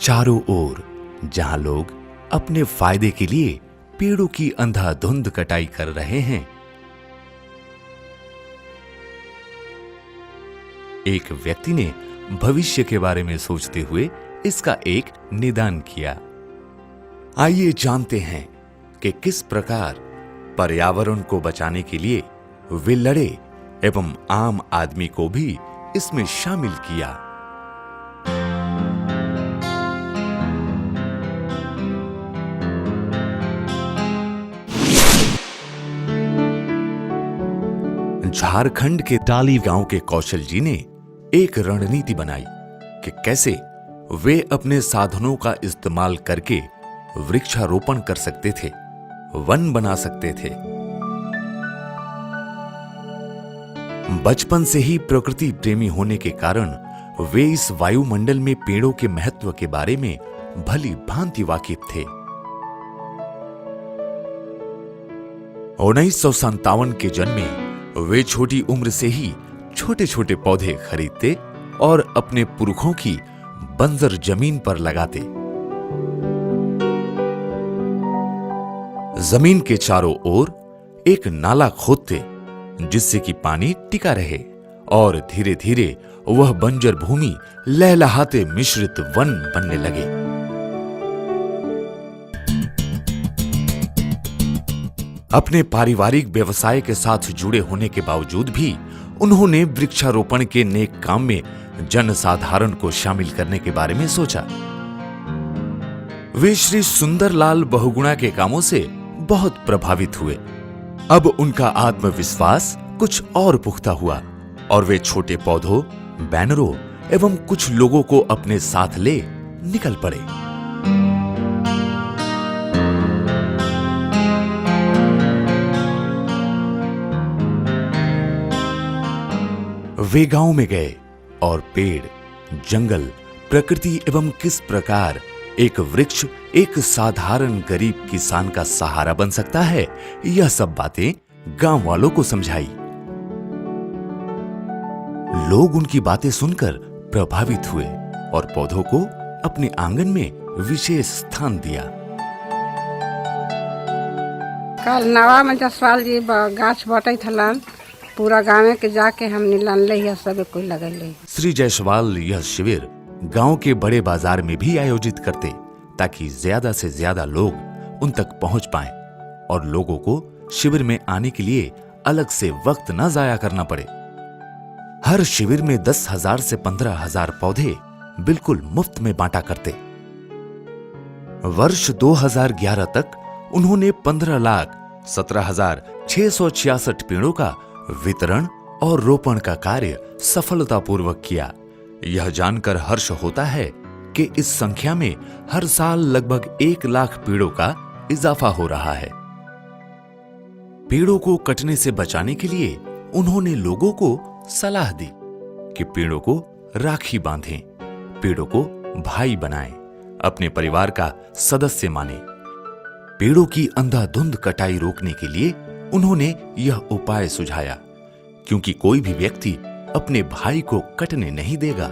चारों ओर जहां लोग अपने फायदे के लिए पेड़ों की अंधाधुंध कटाई कर रहे हैं, एक व्यक्ति ने भविष्य के बारे में सोचते हुए इसका एक निदान किया। आइए जानते हैं कि किस प्रकार पर्यावरण को बचाने के लिए वे लड़े एवं आम आदमी को भी इसमें शामिल किया। झारखंड के डाली गांव के कौशल जी ने एक रणनीति बनाई कि कैसे वे अपने साधनों का इस्तेमाल करके वृक्षारोपण कर सकते थे, वन बना सकते थे। बचपन से ही प्रकृति प्रेमी होने के कारण वे इस वायुमंडल में पेड़ों के महत्व के बारे में भली भांति वाकिफ थे। 1957 के जन्मे वे छोटी उम्र से ही छोटे छोटे पौधे खरीदते और अपने पुरखों की बंजर जमीन पर लगाते। जमीन के चारों ओर एक नाला खोदते जिससे कि पानी टिका रहे और धीरे धीरे वह बंजर भूमि लहलहाते मिश्रित वन बनने लगे। अपने पारिवारिक व्यवसाय के साथ जुड़े होने के बावजूद भी उन्होंने वृक्षारोपण के नेक काम में जनसाधारण को शामिल करने के बारे में सोचा। वे श्री सुंदरलाल बहुगुणा के कामों से बहुत प्रभावित हुए। अब उनका आत्मविश्वास कुछ और पुख्ता हुआ और वे छोटे पौधों, बैनरों एवं कुछ लोगों को अपने साथ ले निकल पड़े। वे गांव में गए और पेड़, जंगल, प्रकृति एवं किस प्रकार एक वृक्ष एक साधारण गरीब किसान का सहारा बन सकता है, यह सब बातें गांव वालों को समझाई। लोग उनकी बातें सुनकर प्रभावित हुए और पौधों को अपने आंगन में विशेष स्थान दिया। कल नवा में जसवाल जी गाछ बटे थलन, पूरा गाँव के जाके हम नीलन सब कोई लगल। श्री जायसवाल यह शिविर गांव के बड़े बाजार में भी आयोजित करते ताकि ज्यादा से ज्यादा लोग उन तक पहुंच पाएं और लोगों को शिविर में आने के लिए अलग से वक्त न जाया करना पड़े। हर शिविर में 10,000 से 15,000 पौधे बिल्कुल मुफ्त में बांटा करते। वर्ष 2011 तक उन्होंने 15,17,666 पेड़ों का वितरण और रोपण का कार्य सफलतापूर्वक किया। यह जानकर हर्ष होता है कि इस संख्या में हर साल लगभग 1 लाख पेड़ों का इजाफा हो रहा है। पेड़ों को कटने से बचाने के लिए उन्होंने लोगों को सलाह दी कि पेड़ों को राखी बांधें, पेड़ों को भाई बनाएं, अपने परिवार का सदस्य माने। पेड़ों की अंधाधुंध कटाई रोकने के लिए उन्होंने यह उपाय सुझाया, क्योंकि कोई भी व्यक्ति अपने भाई को कटने नहीं देगा।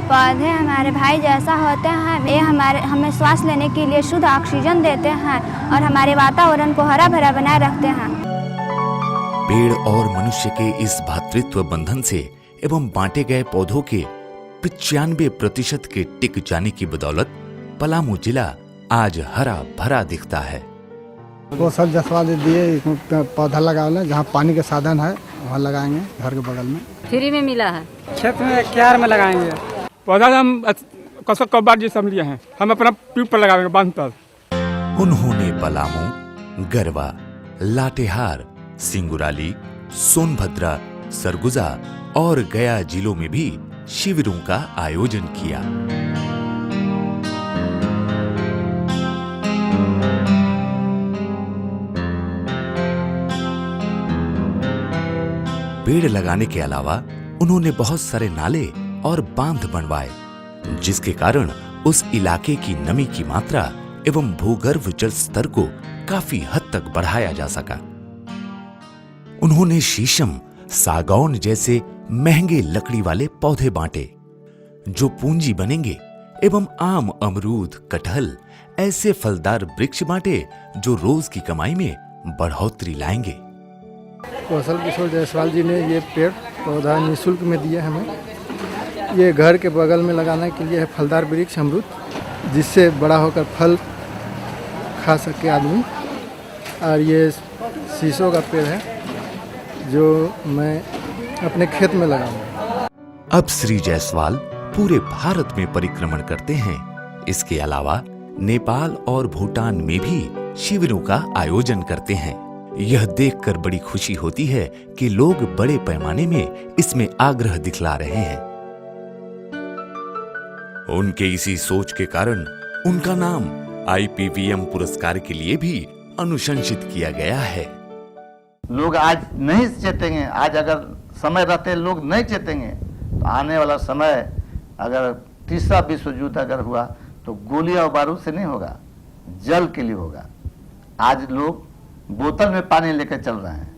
पौधे हमारे भाई जैसा होते हैं। ये हमें श्वास लेने के लिए शुद्ध ऑक्सीजन देते हैं और हमारे वातावरण को हरा भरा बनाए रखते हैं। पेड़ और मनुष्य के इस भातृत्व बंधन से एवं बांटे गए पौधों के 95% के टिक जाने की बदौलत पलामू जिला आज हरा भरा दिखता है। वो सब जसवाल दिए पौधा लगाओ, जहाँ पानी के साधन है वहाँ लगाएंगे, घर के बगल में फ्री में मिला है। खेत में क्यार में लगाएंगे। पौधा हम कसक कब्बार जी सब लिए हैं, हम अपना ट्यूब पर लगाएंगे बांध पर। उन्होंने पलामू, गरवा, लातेहार, सिंगुराली, सोनभद्रा, सरगुजा और गया जिलों में भी शिविरों का आयोजन किया। पेड़ लगाने के अलावा उन्होंने बहुत सारे नाले और बांध बनवाए, जिसके कारण उस इलाके की नमी की मात्रा एवं भूगर्भ जल स्तर को काफी हद तक बढ़ाया जा सका। उन्होंने शीशम, सागौन जैसे महंगे लकड़ी वाले पौधे बांटे, जो पूंजी बनेंगे एवं आम, अमरूद, कटहल ऐसे फलदार वृक्ष बांटे जो रोज की कमाई में बढ़ोतरी लाएंगे। कौशल किशोर जायसवाल जी ने ये पेड़ पौधा निःशुल्क में दिया हमें। ये घर के बगल में लगाने के लिए है फलदार वृक्ष अमरूद, जिससे बड़ा होकर फल खा सके आदमी। और ये शीशों का पेड़ है जो मैं अपने खेत में लगाऊंगा। अब श्री जायसवाल पूरे भारत में परिक्रमण करते हैं। इसके अलावा नेपाल और भूटान में भी शिविरों का आयोजन करते हैं। यह देखकर बड़ी खुशी होती है कि लोग बड़े पैमाने में इसमें आग्रह दिखला रहे हैं। उनके इसी सोच के कारण उनका नाम IPVM पुरस्कार के लिए भी अनुशंसित किया गया है। लोग आज नहीं चेतेंगे, आज अगर समय रहते लोग नहीं चेतेंगे तो आने वाला समय अगर तीसरा विश्व युद्ध अगर हुआ तो गोलियां और बारूद से नहीं होगा, जल के लिए होगा। आज लोग बोतल में पानी लेकर चल रहे हैं।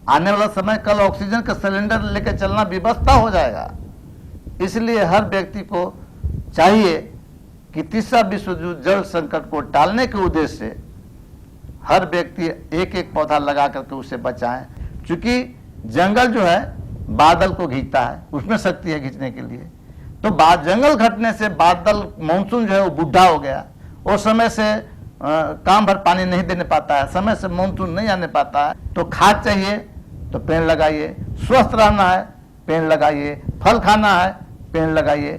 आने वाला समय कल ऑक्सीजन का सिलेंडर लेकर चलना व्यवस्था हो जाएगा। इसलिए हर व्यक्ति को चाहिए कि तीसरा विश्व युद्ध जल संकट को टालने के उद्देश्य से हर व्यक्ति एक एक पौधा लगा करके उसे बचाएं। क्योंकि जंगल जो है बादल को खींचता है, उसमें शक्ति है खींचने के लिए। तो जंगल घटने से बादल मानसून जो है वो बूढ़ा हो गया, उस समय से काम भर पानी नहीं देने पाता है, समय से मानसून नहीं आने पाता है। तो खाद चाहिए तो पेड़ लगाइए, स्वस्थ रहना है पेड़ लगाइए, फल खाना है पेड़ लगाइए,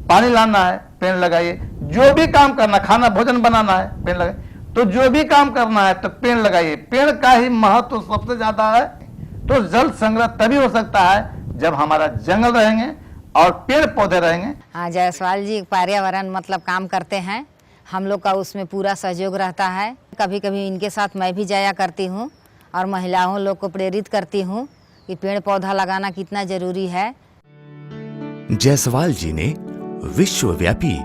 पानी लाना है पेड़ लगाइए, जो भी काम करना, खाना भोजन बनाना है पेड़ लगाइए। तो जो भी काम करना है तो पेड़ लगाइए। पेड़ का ही महत्व सबसे ज्यादा है। तो जल संग्रह तभी हो सकता है जब हमारा जंगल रहेंगे और पेड़ पौधे रहेंगे। हाँ, जायसवाल जी पर्यावरण मतलब काम करते हैं, हम लोग का उसमें पूरा सहयोग रहता है। कभी कभी इनके साथ मैं भी जाया करती हूँ और महिलाओं लोग को प्रेरित करती हूँ कि पेड़ पौधा लगाना कितना जरूरी है। जायसवाल जी ने विश्वव्यापी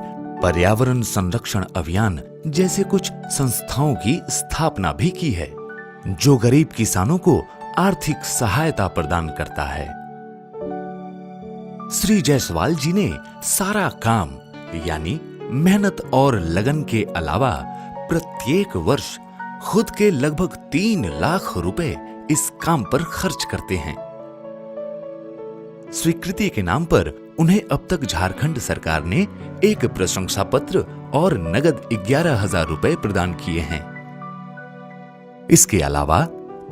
पर्यावरण संरक्षण अभियान जैसे कुछ संस्थाओं की स्थापना भी की है, जो गरीब किसानों को आर्थिक सहायता प्रदान करता है। श्री जायसवाल जी ने सारा काम यानी मेहनत और लगन के अलावा प्रत्येक वर्ष खुद के लगभग 3 लाख रुपए इस काम पर खर्च करते हैं। स्वीकृति के नाम पर उन्हें अब तक झारखंड सरकार ने एक प्रशंसा पत्र और नगद 11,000 रुपए प्रदान किए हैं। इसके अलावा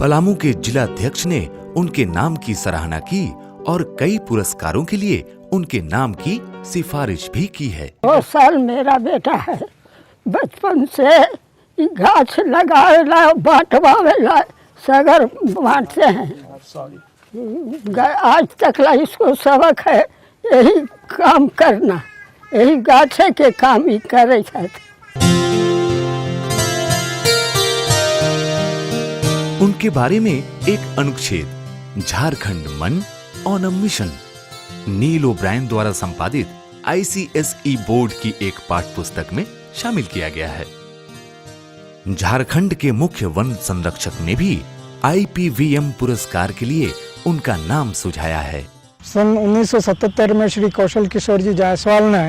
पलामू के जिलाध्यक्ष ने उनके नाम की सराहना की और कई पुरस्कारों के लिए उनके नाम की सिफारिश भी की है। कौशल मेरा बेटा है, बचपन से गाछ लगावेला बांटवावेला सगर बांटते हैं। आज तक ला इसको सबक है यही काम करना, यही गाछे के काम ही करे छथि। उनके बारे में एक अनुच्छेद Jharkhand man on a mission Neil O'Brien द्वारा संपादित ICSE बोर्ड की एक पाठ्य पुस्तक में शामिल किया गया है। झारखंड के मुख्य वन संरक्षक ने भी IPVM पुरस्कार के लिए उनका नाम सुझाया है। सन 1977 में श्री कौशल किशोर जी जायसवाल ने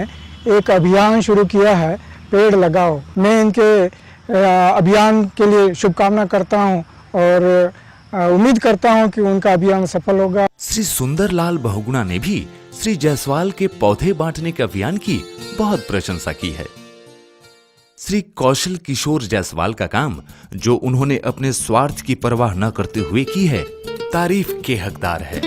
एक अभियान शुरू किया है, पेड़ लगाओ। मैं इनके अभियान के लिए शुभकामना करता हूं और उम्मीद करता हूं कि उनका अभियान सफल होगा। श्री सुंदरलाल बहुगुणा ने भी श्री जायसवाल के पौधे बांटने के अभियान की बहुत प्रशंसा की है। श्री कौशल किशोर जायसवाल का काम जो उन्होंने अपने स्वार्थ की परवाह न करते हुए की है, तारीफ के हकदार है।